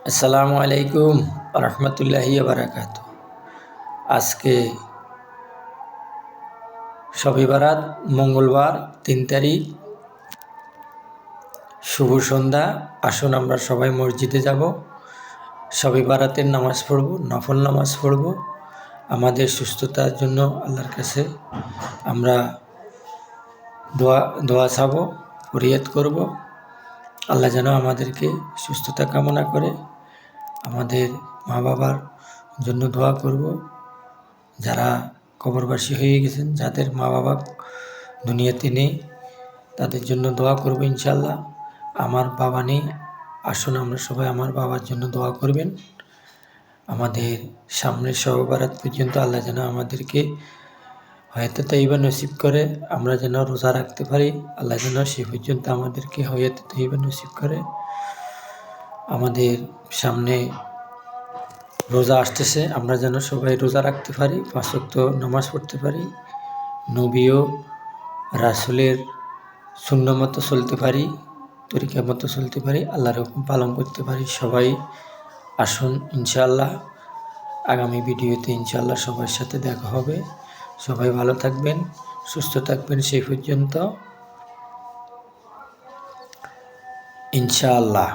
আসসালামু আলাইকুম রহমতুল্লাহি বারাকাত। আজকে শবে বারাত, মঙ্গলবার ৩ তারিখ, শুভ সন্ধ্যা। আসুন আমরা সবাই মসজিদে যাব, শবে বারাতের নামাজ পড়ব, নফল নামাজ পড়ব। আমাদের সুস্থতার জন্য আল্লাহর কাছে আমরা দোয়া চাবো, ফরিয়াদ করব। আল্লাহ যেন আমাদেরকে সুস্থতা কামনা করে। আমাদের মা বাবার জন্য দোয়া করব, যারা কবরবাসী হয়ে গেছেন, যাদের মা বাবা দুনিয়াতে নেই, তাদের জন্য দোয়া করব ইনশাল্লাহ। আমার বাবা নেই, আসুন আমরা সবাই আমার বাবার জন্য দোয়া করবেন। আমাদের সামনের শবে বারাত পর্যন্ত আল্লাহ যেন আমাদেরকে হায়াতে তাইয়্যিবা নসিব করে, আমরা যেন রোজা রাখতে পারি। আল্লাহ যেন সে পর্যন্ত আমাদেরকে হায়াতে তাইয়্যিবা নসিব করে। আমাদের সামনে রোজা আসতেছে, আমরা যেন সবাই রোজা রাখতে পারি, 5 ওয়াক্ত নামাজ পড়তে পারি, নবী ও রাসূলের সুন্নাহ মতো চলতে পারি, তরিকা মতো চলতে পারি, আল্লাহর হুকুম পালন করতে পারি। সবাই আসুন ইনশাআল্লাহ। আগামী ভিডিওতে ইনশাআল্লাহ সবার সাথে দেখা হবে। সবাই ভালো থাকবেন, সুস্থ থাকবেন সেই পর্যন্ত ইনশাআল্লাহ।